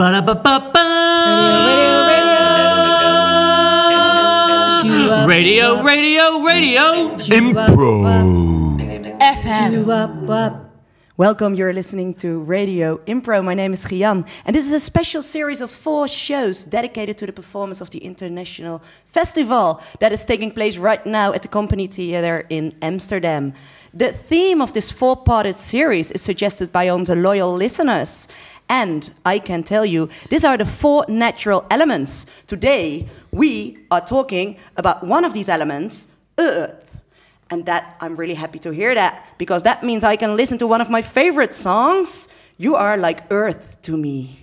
Ba-da-ba-ba-ba. Radio, radio, radio. Impro FM. Welcome, you're listening to Radio Impro. My name is Gian, and this is a special series of 4 shows dedicated to the performance of the International Festival that is taking place right now at the Company Theater in Amsterdam. The theme of this 4-parted series is suggested by onze loyal listeners. And I can tell you, these are the 4 natural elements. Today, we are talking about one of these elements, earth. And that, I'm really happy to hear that, because that means I can listen to one of my favorite songs, You Are Like Earth to Me.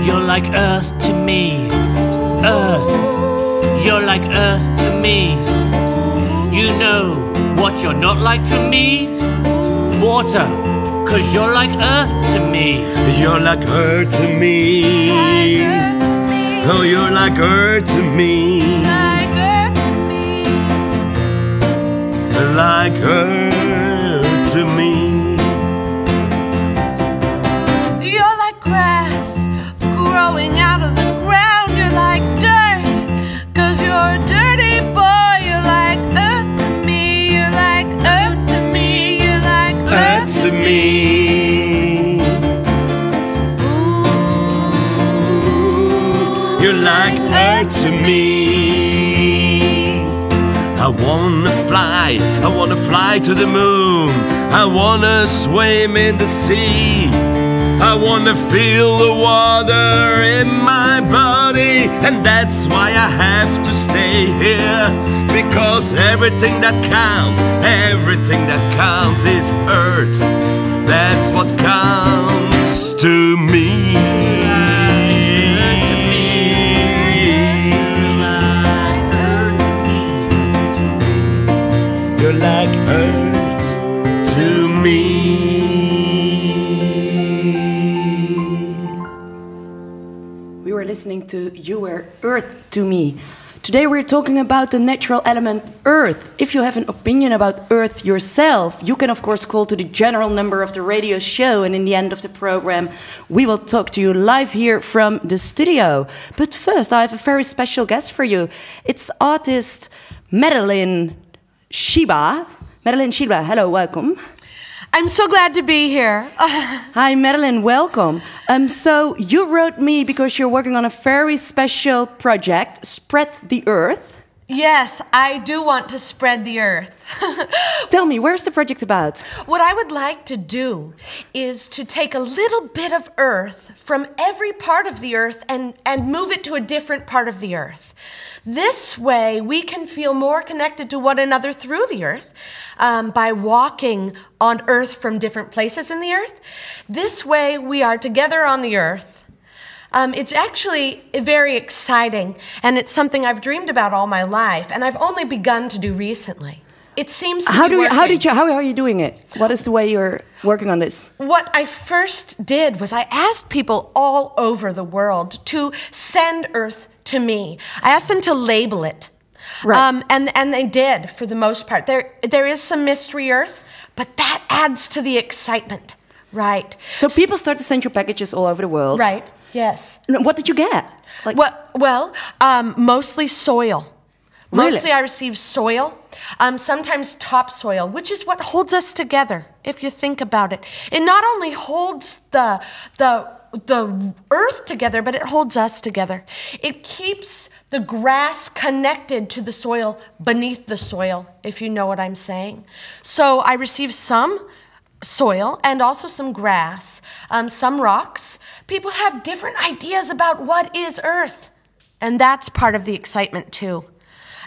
You're like earth to me. Earth, you're like earth to me. You know what you're not like to me? Water, 'cause you're like earth to me. You're like earth to me. Oh, you're like earth to me. Like earth to me. Like earth to me. You're like grass growing out of the ground. You're like dirt, 'cause you're a dirty boy. You're like earth to me. You're like earth to me. You're like Earth to me. Ooh. You're like earth to me. I wanna fly to the moon. I wanna swim in the sea. I wanna feel the water in my body. And that's why I have to stay here. Because everything that counts is earth. That's what counts to me. You're like earth to me. We were listening to You Were Earth to Me. Today we're talking about the natural element earth. If you have an opinion about earth yourself, you can of course call to the general number of the radio show, and in the end of the program we will talk to you live here from the studio. But first I have a very special guest for you. It's artist Madeline Shiba. Madeline Shiba, hello, welcome. I'm so glad to be here. Hi, Madeline, welcome. So you wrote me because you're working on a very special project, Spread the Earth. Yes, I do want to spread the earth. Tell me, where's the project about? What I would like to do is to take a little bit of earth from every part of the earth and move it to a different part of the earth. This way, we can feel more connected to one another through the earth by walking on earth from different places in the earth. This way, we are together on the earth. It's actually very exciting, and it's something I've dreamed about all my life, and I've only begun to do recently. It seems to be working. How are you doing it? What is the way you're working on this? What I first did was I asked people all over the world to send earth to me. I asked them to label it. Right. And they did, for the most part. There is some mystery earth, but that adds to the excitement, right? So people start to send you packages all over the world. Right, yes. What did you get? Like, Mostly soil. Really? Mostly I receive soil, sometimes topsoil, which is what holds us together, if you think about it. It not only holds the earth together, but it holds us together. It keeps the grass connected to the soil beneath the soil, if you know what I'm saying. So I receive some soil and also some grass, some rocks. People have different ideas about what is earth, and that's part of the excitement too.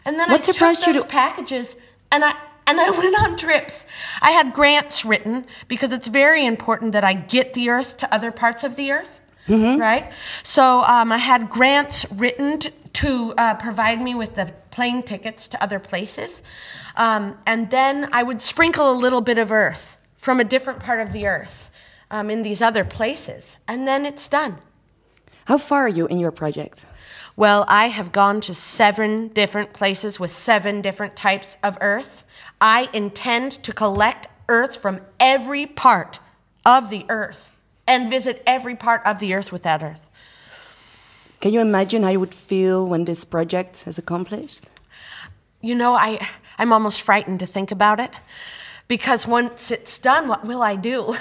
And then I took those packages and I went on trips. I had grants written because it's very important that I get the earth to other parts of the earth, right? So I had grants written to provide me with the plane tickets to other places. And then I would sprinkle a little bit of earth from a different part of the earth in these other places, and then it's done. How far are you in your project? Well, I have gone to 7 different places with 7 different types of earth. I intend to collect earth from every part of the earth and visit every part of the earth with that earth. Can you imagine how you would feel when this project is accomplished? You know, I'm almost frightened to think about it, because once it's done, what will I do?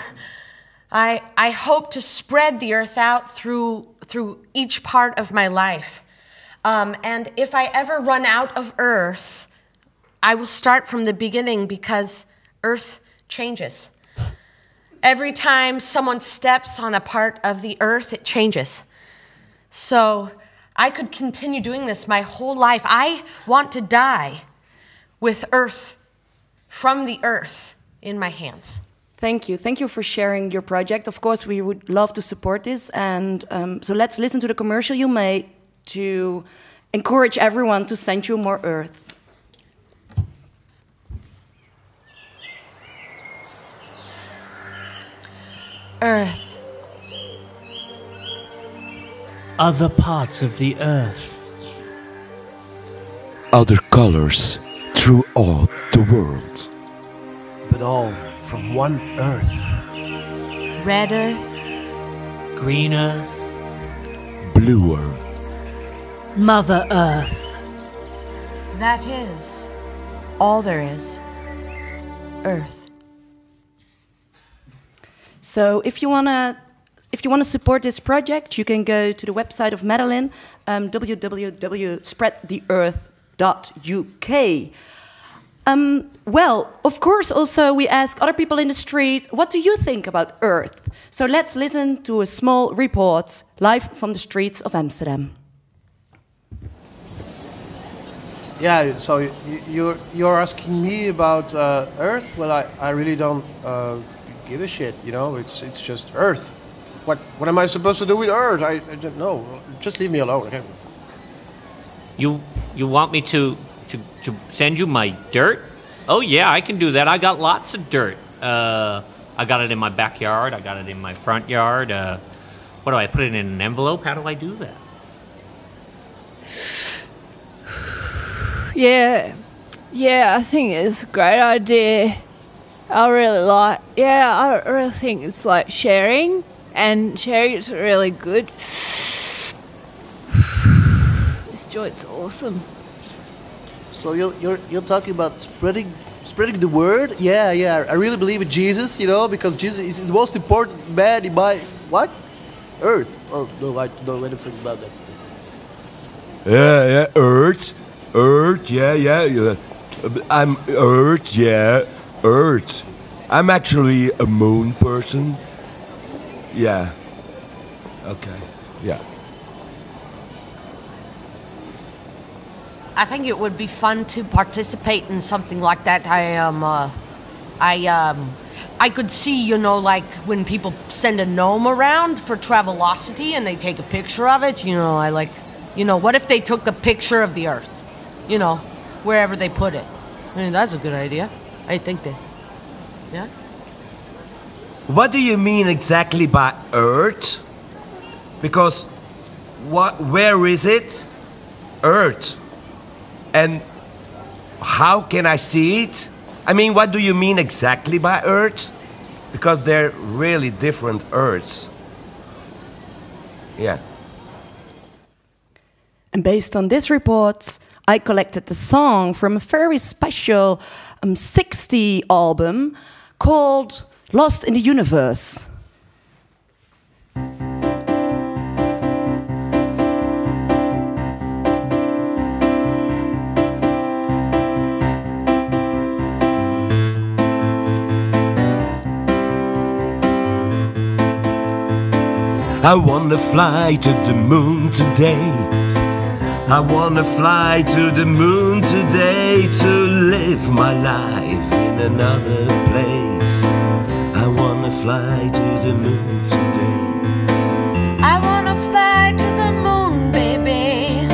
I hope to spread the earth out through each part of my life. And if I ever run out of earth, I will start from the beginning, because earth changes. Every time someone steps on a part of the earth, it changes. So I could continue doing this my whole life. I want to die with earth, from the earth, in my hands. Thank you. Thank you for sharing your project. Of course, we would love to support this. And so let's listen to the commercial you made to encourage everyone to send you more earth. Earth. Other parts of the earth. Other colors throughout the world. But all from one earth. Red earth. Green earth. Blue earth. Mother Earth. That is all there is. Earth. So if you wanna support this project, you can go to the website of Madeline, www.spreadtheearth.uk. Well, of course, also we ask other people in the street, what do you think about Earth? So let's listen to a small report live from the streets of Amsterdam. Yeah, so you're asking me about Earth? Well, I really don't give a shit, you know, it's just Earth. What am I supposed to do with Earth? I don't know. Just leave me alone, okay? You want me to send you my dirt? Oh yeah, I can do that. I got lots of dirt. I got it in my backyard. I got it in my front yard. What do I put it in an envelope? How do I do that? Yeah, I think it's a great idea. I really think it's like sharing, and sharing is really good. This joint's awesome. So you're talking about spreading the word? Yeah, I really believe in Jesus, you know, because Jesus is the most important man in my what? Earth. Oh no, I don't know anything about that. Yeah, Earth, yeah. I'm Earth, yeah, Earth. I'm actually a moon person. Yeah. Okay. Yeah. I think it would be fun to participate in something like that. I could see, you know, like when people send a gnome around for Travelocity and they take a picture of it, you know, what if they took a picture of the Earth, you know, wherever they put it? I mean, that's a good idea. I think that, yeah. What do you mean exactly by Earth? Because where is it? Earth. And how can I see it? I mean, what do you mean exactly by Earth? Because they're really different Earths. Yeah. And based on this report, I collected the song from a very special 60 album called Lost in the Universe. I wanna fly to the moon today. I wanna fly to the moon today to live my life in another place. I wanna fly to the moon today. I wanna fly to the moon, baby.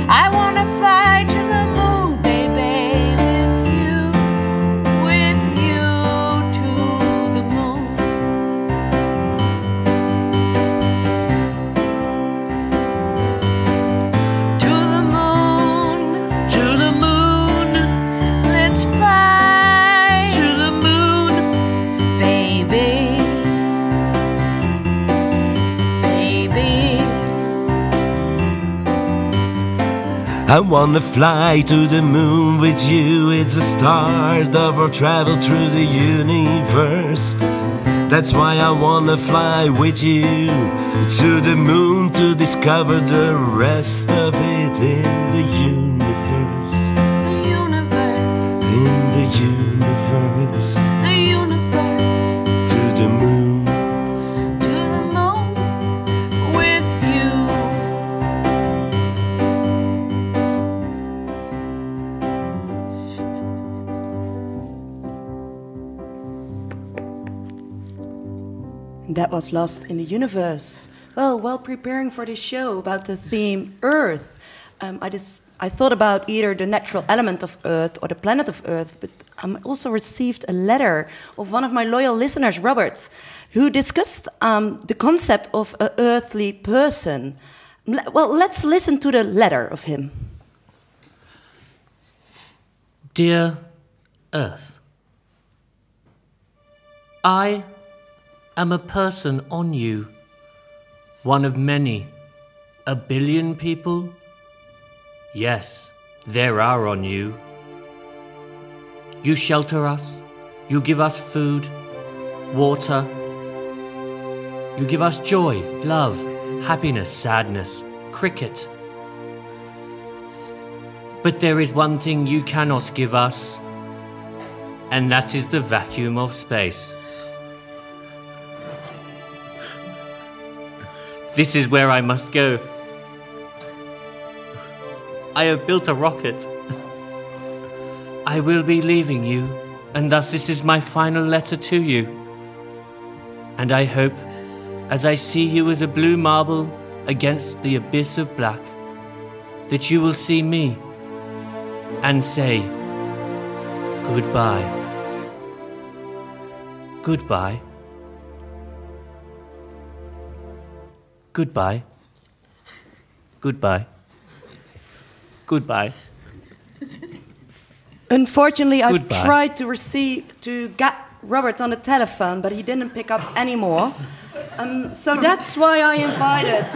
I wanna fly to the moon, baby. With you to the moon. I wanna fly to the moon with you. It's the start of our travel through the universe. That's why I wanna fly with you to the moon to discover the rest of it in the universe. The universe. In the universe. The universe. To the moon. To the moon with you. That was Lost in the Universe. Well, while preparing for this show about the theme Earth, I thought about either the natural element of Earth or the planet of Earth, but I also received a letter of one of my loyal listeners, Robert, who discussed the concept of an earthly person. Well, let's listen to the letter of him. Dear Earth, I am a person on you, one of many, 1 billion people. Yes, there are on you. You shelter us, you give us food, water. You give us joy, love, happiness, sadness, cricket. But there is one thing you cannot give us, and that is the vacuum of space. This is where I must go. I have built a rocket. I will be leaving you, and thus this is my final letter to you. And I hope, as I see you as a blue marble against the abyss of black, that you will see me and say, goodbye. Goodbye. Goodbye. Goodbye. Goodbye. Unfortunately, I've Goodbye. tried to get Robert on the telephone, but he didn't pick up anymore. So that's why I invited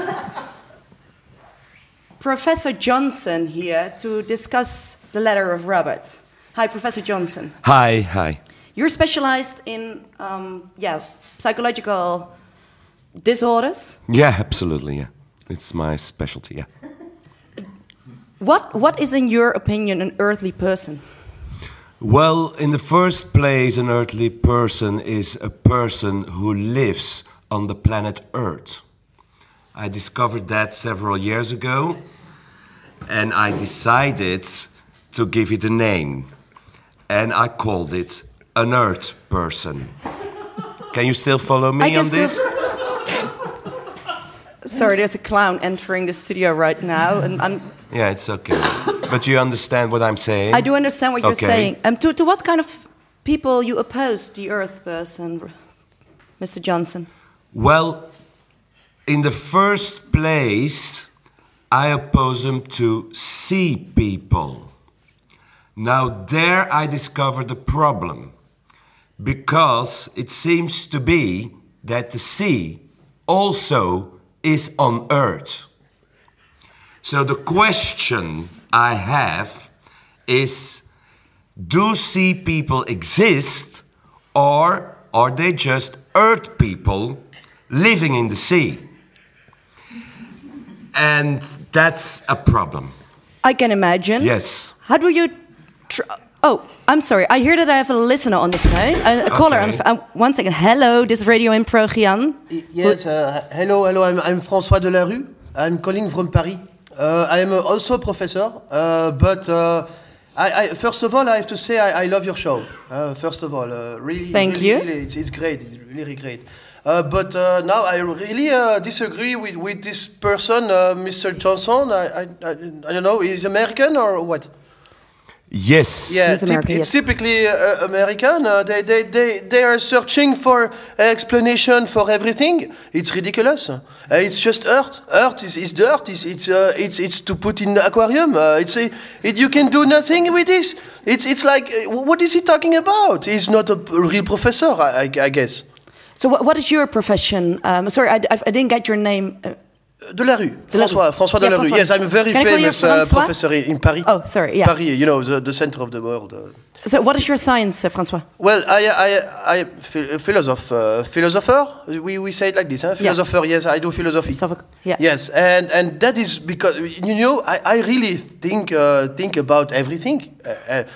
Professor Johnson here to discuss the letter of Robert. Hi, Professor Johnson. Hi. You're specialized in psychological disorders. Yeah, absolutely, yeah. It's my specialty, yeah. What is, in your opinion, an earthly person? Well, in the first place, an earthly person is a person who lives on the planet Earth. I discovered that several years ago, and I decided to give it a name. And I called it an Earth person. Can you still follow me on this? Sorry, there's a clown entering the studio right now, and Yeah, it's okay. But you understand what I'm saying? I do understand what you're Okay. saying. To what kind of people you oppose the Earth person, Mr. Johnson? Well, in the first place, I oppose them to sea people. Now there I discovered the problem, because it seems to be that the sea also is on Earth. So the question I have is, do sea people exist, or are they just Earth people living in the sea? And that's a problem. I can imagine. Yes. How do you... Oh, I'm sorry. I hear that I have a listener on the phone. A caller on the phone. 1 second. Hello, this is Radio Impro, Gian. Yes, hello, I'm François Delarue. I'm calling from Paris. I am also a professor, but first of all, I have to say I love your show. First of all, really, Thank you. Really, it's great. It's really great. But now I really disagree with this person, Mr. Johnson. I don't know, is American or what? Yes. Yeah, He's American, it's yes. typically American. They are searching for explanation for everything. It's ridiculous. It's just Earth. Earth is dirt. It's to put in the aquarium. You can do nothing with this. It's like, what is he talking about? He's not a real professor, I guess. So what is your profession? Sorry, I didn't get your name. De la Rue. François de la Rue. Yes, I'm a very famous professor in Paris. Oh, sorry, yeah. Paris, you know, the center of the world. So what is your science, François? Well, I philosopher. We say it like this, huh? Philosopher. Yeah. Yes, I do philosophy. Yeah. Yes, and that is because I really think about everything,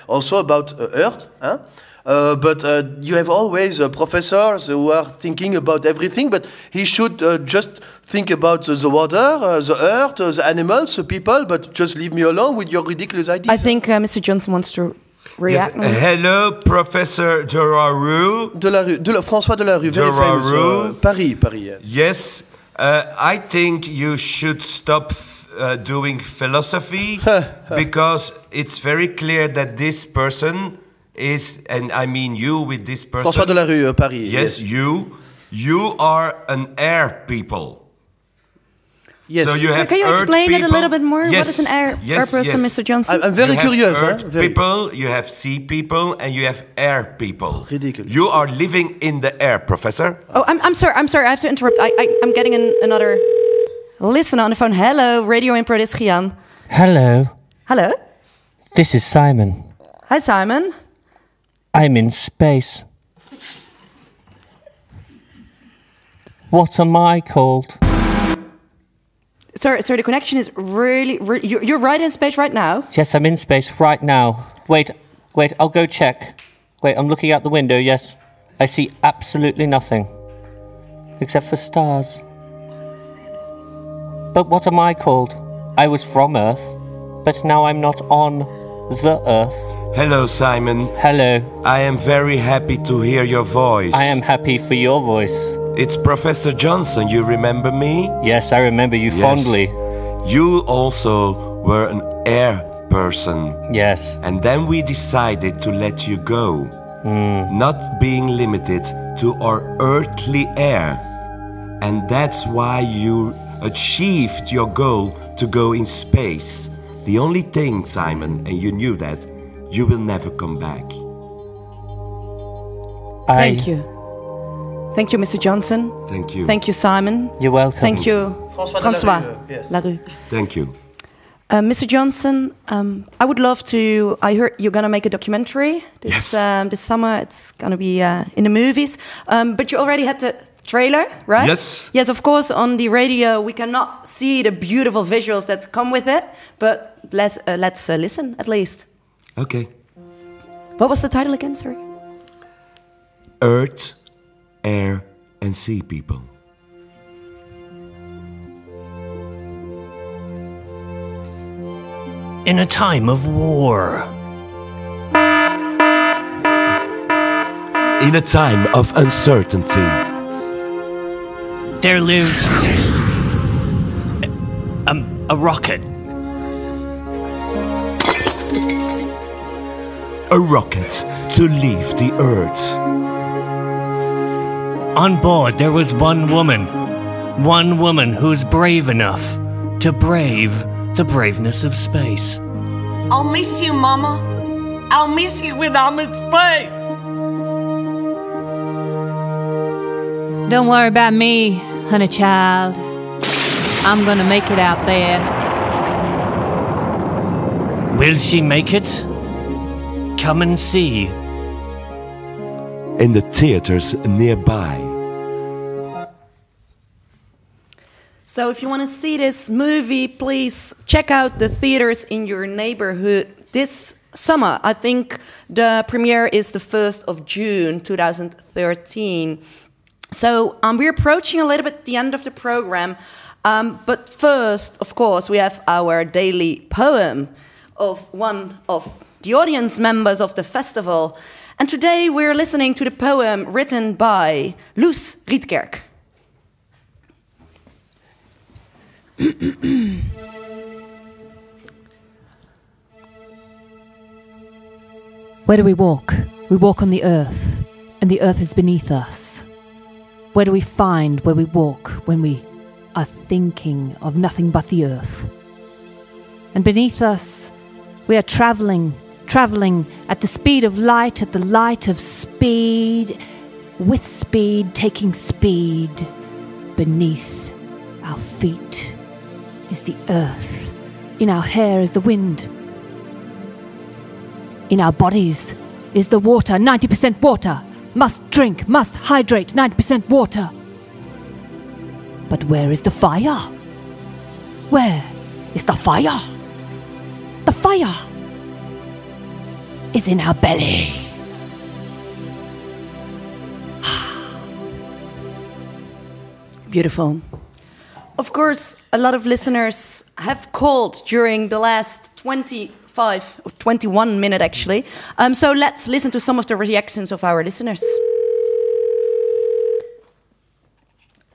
also about Earth, huh? But you have always professors who are thinking about everything, but he should just think about the water, the earth, the animals, the people, but just leave me alone with your ridiculous ideas. I think Mr. Johnson wants to react. Yes. Hello, Professor de la Rue. François de la Rue, very famous. Paris, yes. Yes, I think you should stop doing philosophy because it's very clear that this person is, and I mean you with this person. François de la Rue, Paris. Yes, you are an air people. Yes. So you have Can you explain people. it a little bit more? Yes. What is an air person, Mr. Johnson? I'm very curious. You have earth people, you have sea people, and you have air people. Ridiculous. You are living in the air, Professor. Oh, I'm sorry. I have to interrupt. I'm getting another listener on the phone. Hello, Radio Impro, this is Gian. Hello. Hello. This is Simon. Hi, Simon. I'm in space. What am I called? Sorry, the connection is really you're right in space right now? Yes, I'm in space right now. Wait, I'll go check. Wait, I'm looking out the window, yes. I see absolutely nothing. Except for stars. But what am I called? I was from Earth, but now I'm not on the Earth. Hello, Simon. Hello. I am very happy to hear your voice. I am happy for your voice. It's Professor Johnson, you remember me? Yes, I remember you fondly. You also were an air person. Yes. And then we decided to let you go. Not being limited to our earthly air. And that's why you achieved your goal to go in space. The only thing, Simon, and you knew that, you will never come back. Thank you. Thank you, Mr. Johnson. Thank you. Thank you, Simon. You're welcome. Thank you, François Yes. La Rue. Thank you. Mr. Johnson, I would love to. I heard you're gonna make a documentary this summer. It's gonna be in the movies. But you already had the trailer, right? Yes. Yes, of course. On the radio, we cannot see the beautiful visuals that come with it. But let's listen at least. Okay. What was the title again? Sorry. Earth, air, and sea people. In a time of war, In a time of uncertainty, there lived a rocket. a rocket to leave the Earth. On board, there was one woman who's brave enough to brave the braveness of space. I'll miss you, Mama. I'll miss you when I'm in space. Don't worry about me, honey child. I'm gonna make it out there. Will she make it? Come and see. In the theaters nearby. So if you want to see this movie, please check out the theaters in your neighborhood this summer. I think the premiere is the 1st of June 2013. So we're approaching a little bit the end of the program. But first, of course, we have our daily poem of one of the audience members of the festival. And today we're listening to the poem written by Loes Rietkerk. Where do we walk? We walk on the earth, and the earth is beneath us. Where do we find where we walk when we are thinking of nothing but the earth? And beneath us, we are traveling at the speed of light, at the light of speed, with speed, taking speed beneath our feet. is the earth. In our hair is the wind. In our bodies is the water, 90% water. Must drink, must hydrate, 90% water. But where is the fire? Where is the fire? The fire is in our belly. Beautiful. Of course, a lot of listeners have called during the last 25 or 21 minutes actually. So let's listen to some of the reactions of our listeners.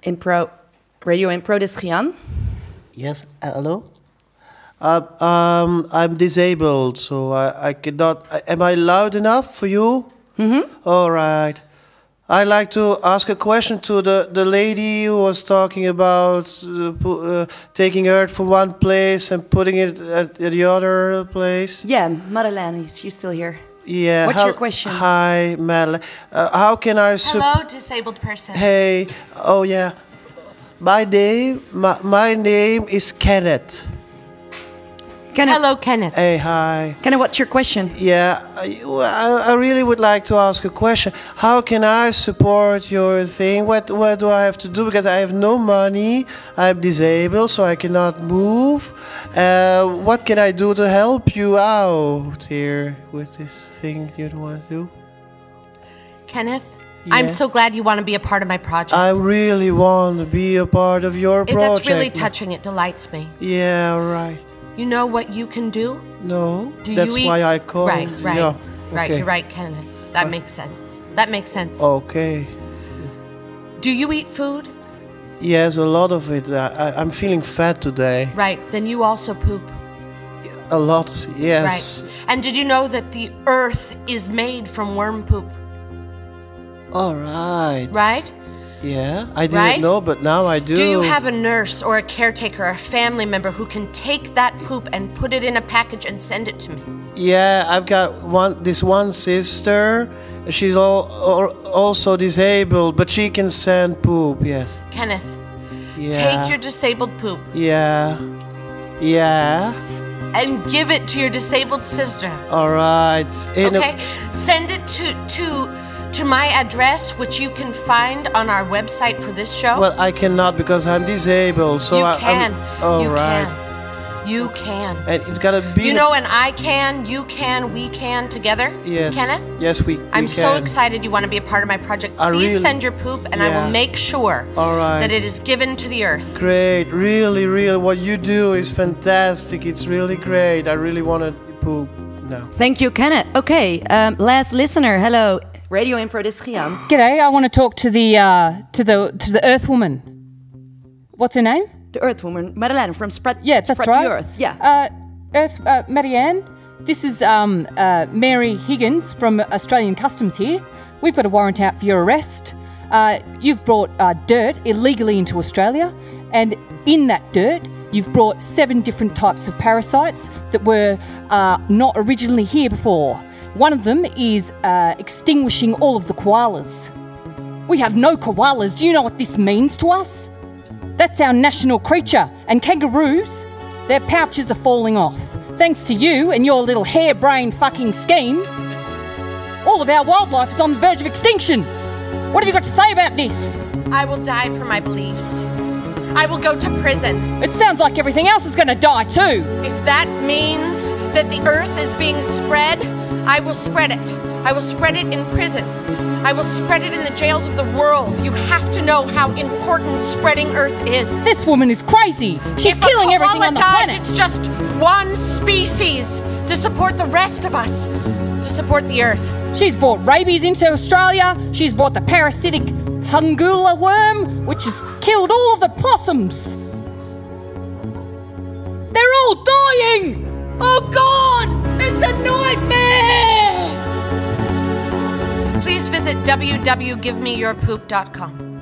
Radio Impro, this is Gian. Yes, hello? I'm disabled, so I cannot... Am I loud enough for you? Mm-hmm. All right. I'd like to ask a question to the lady who was talking about taking earth from one place and putting it at the other place. Yeah, Madeleine, she's still here. Yeah. What's your question? Hi, Madeleine. How can I... Hello, disabled person. Hey. Oh, yeah. My name is Kenneth. Hello, Kenneth. Hey, hi. Kenneth, what's your question? Yeah, I really would like to ask a question. How can I support your thing? What do I have to do? Because I have no money. I'm disabled, so I cannot move. What can I do to help you out here with this thing you want to do? Kenneth, yeah. I'm so glad you want to be a part of my project. I really want to be a part of your project. That's really touching. It delights me. Yeah, right. You know what you can do? No, do that's you why I called. Right, Yeah, right. okay. You're right, Kenneth. That makes sense. That makes sense. Okay. Do you eat food? Yes, a lot of it. I'm feeling fat today. Right. Then you also poop. A lot, yes. Right. And did you know that the earth is made from worm poop? All right. Right? Yeah, I didn't know, but now I do. Do you have a nurse or a caretaker or a family member who can take that poop and put it in a package and send it to me? Yeah, I've got this one sister. She's also disabled, but she can send poop, yes. Kenneth, yeah. Take your disabled poop. Yeah. Yeah. And give it to your disabled sister. All right. Okay, send it to my address, which you can find on our website for this show. Well, I cannot because I'm disabled. So you can. You can. And it's gotta be. You know, and I can, you can, we can together. Yes. Kenneth? Yes, we I'm can. so excited you want to be a part of my project. Please send your poop, and I will make sure that it is given to the earth. Great. Really, really. What you do is fantastic. It's really great. I really want to poop now. Thank you, Kenneth. Okay, last listener. Hello. Radio Impro, this is Gian. G'day, I want to talk to the Earth Woman. What's her name? The Earth Woman, Madeleine from Spread. Yeah, that's Spread right. the Earth. Yeah. Marianne, this is Mary Higgins from Australian Customs here. We've got a warrant out for your arrest. You've brought dirt illegally into Australia, and in that dirt, you've brought 7 different types of parasites that were not originally here before. One of them is extinguishing all of the koalas. We have no koalas. Do you know what this means to us? That's our national creature. And kangaroos, their pouches are falling off. Thanks to you and your little harebrained fucking scheme, all of our wildlife is on the verge of extinction. What have you got to say about this? I will die for my beliefs. I will go to prison. It sounds like everything else is going to die too. If that means that the earth is being spread, I will spread it. I will spread it in prison. I will spread it in the jails of the world. You have to know how important spreading earth is. This woman is crazy. She's killing everything on the planet. It's just one species to support the rest of us, to support the earth. She's brought rabies into Australia. She's brought the parasitic hungula worm, which has killed all of the possums. They're all dying! Oh God! It's a nightmare! Please visit www.givemeyourpoop.com.